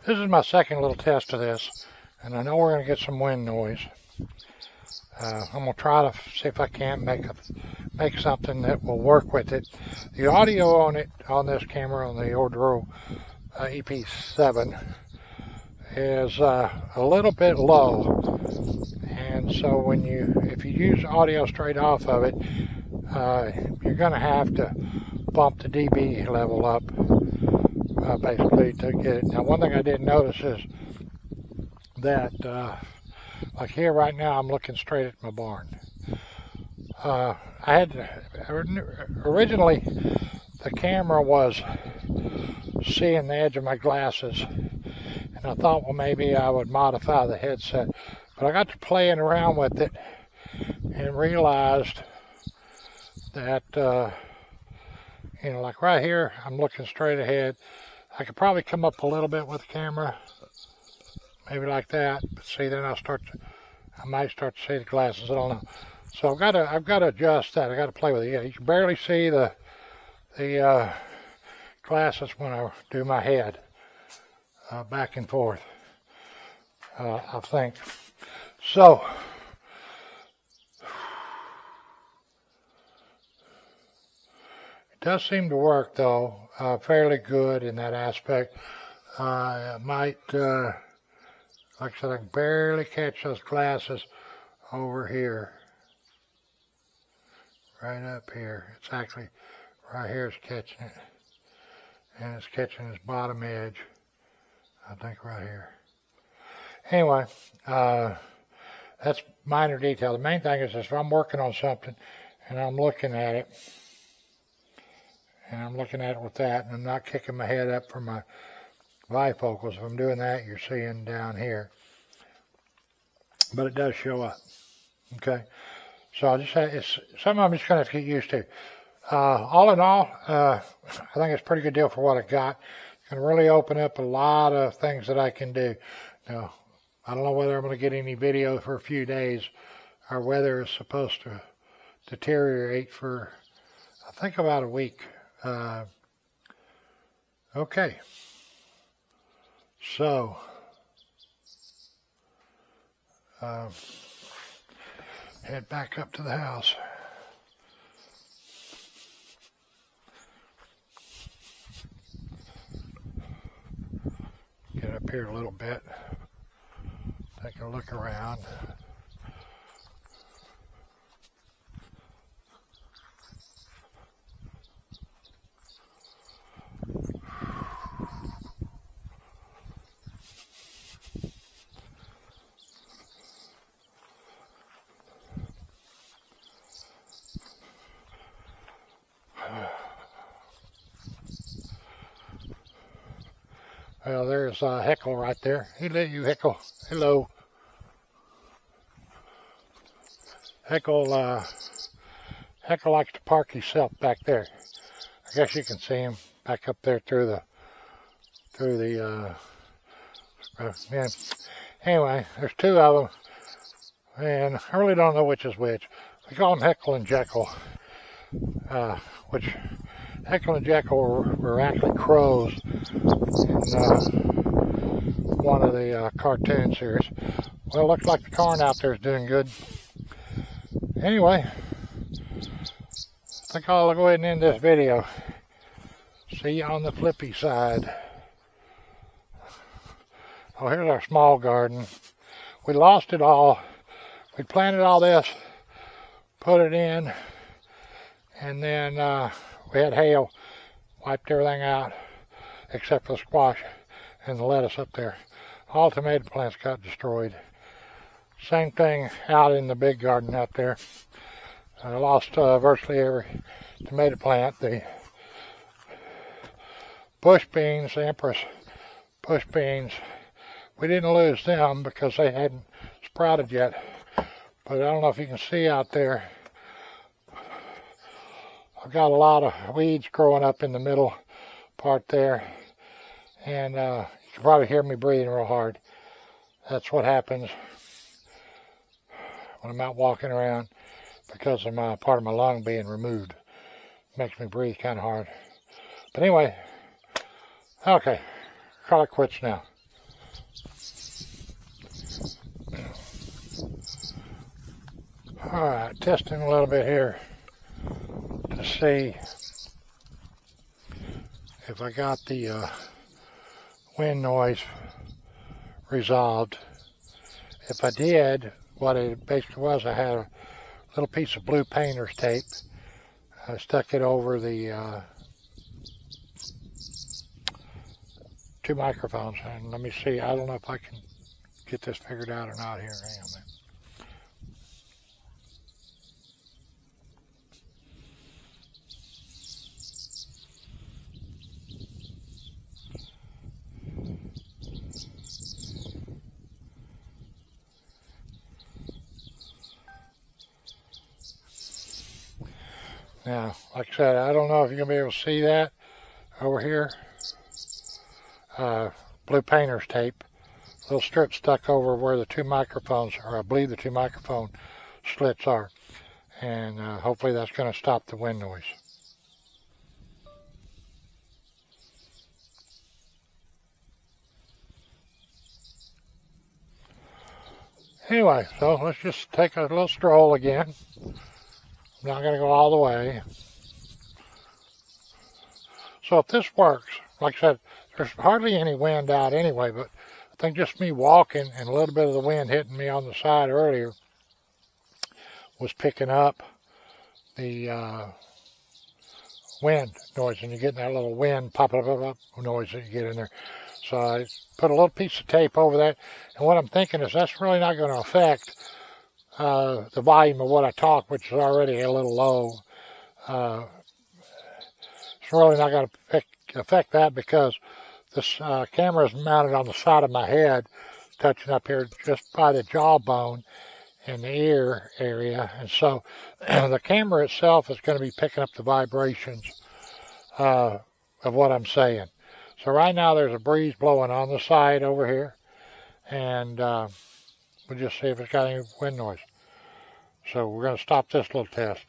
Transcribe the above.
This is my second little test of this, and I know we're going to get some wind noise. I'm going to try to see if I can't make something that will work with it. The audio on this camera, on the Ordro EP7, is a little bit low, and so if you use audio straight off of it, you're going to have to bump the dB level up basically to get it. Now, one thing I did notice is that like here right now, I'm looking straight at my barn. Originally the camera was seeing the edge of my glasses, and I thought, well, maybe I would modify the headset, but I got to playing around with it and realized that like right here, I'm looking straight ahead. I could probably come up a little bit with the camera, maybe like that, but see, then I might start to see the glasses. I don't know. So I've got to adjust that. I got to play with it. Yeah, you can barely see the glasses when I do my head back and forth. I think so. It does seem to work though, fairly good in that aspect. It might, like I said, I can barely catch those glasses over here. Right up here. It's actually right here is catching it. And it's catching this bottom edge. I think right here. Anyway, that's minor detail. The main thing is if I'm working on something and I'm looking at it, and I'm looking at it with that, and I'm not kicking my head up for my bifocals. If I'm doing that, you're seeing down here. But it does show up. Okay? So I just say it's something I'm just going to have to get used to. All in all, I think it's a pretty good deal for what I got. It's going to really open up a lot of things that I can do. Now, I don't know whether I'm going to get any video for a few days. Our weather is supposed to deteriorate for, I think, about a week. Okay. So, head back up to the house. Get up here a little bit. Take a look around. Well, there's Heckle right there. Hello, you Heckle. Hello. Heckle likes to park himself back there. I guess you can see him back up there through the yeah. Anyway, there's two of them, and I really don't know which is which. We call them Heckle and Jekyll, which Heckle and Jekyll were actually crows in one of the cartoon series. Well, it looks like the corn out there is doing good. Anyway, I think I'll go ahead and end this video. See you on the flippy side. Oh, here's our small garden. We lost it all. We planted all this, put it in, and then we had hail, wiped everything out except for the squash and the lettuce up there. All tomato plants got destroyed. Same thing out in the big garden out there. I lost virtually every tomato plant. The bush beans, the Empress bush beans, we didn't lose them because they hadn't sprouted yet. But I don't know if you can see out there, I've got a lot of weeds growing up in the middle part there. And you can probably hear me breathing real hard. That's what happens when I'm out walking around because of my part of my lung being removed. Makes me breathe kind of hard. But anyway, okay, call it quits now. Alright, testing a little bit here to see if I got the wind noise resolved. If I did, what it basically was, I had a little piece of blue painter's tape. I stuck it over the two microphones, and let me see, I don't know if I can get this figured out or not here. Hang on a minute. Now, like I said, I don't know if you're going to be able to see that over here. Blue painter's tape. Little strip stuck over where the two microphones, or I believe the two microphone slits are. And hopefully that's going to stop the wind noise. Anyway, so let's just take a little stroll again. I'm not going to go all the way. So if this works, like I said, there's hardly any wind out anyway, but I think just me walking and a little bit of the wind hitting me on the side earlier was picking up the wind noise, and you're getting that little wind pop up noise that you get in there. So I put a little piece of tape over that, and what I'm thinking is that's really not going to affect the volume of what I talk, which is already a little low. It's really not going to affect that because this camera is mounted on the side of my head, touching up here just by the jawbone and the ear area. And so the camera itself is going to be picking up the vibrations of what I'm saying. So right now there's a breeze blowing on the side over here, and we'll just see if it's got any wind noise. So we're going to stop this little test.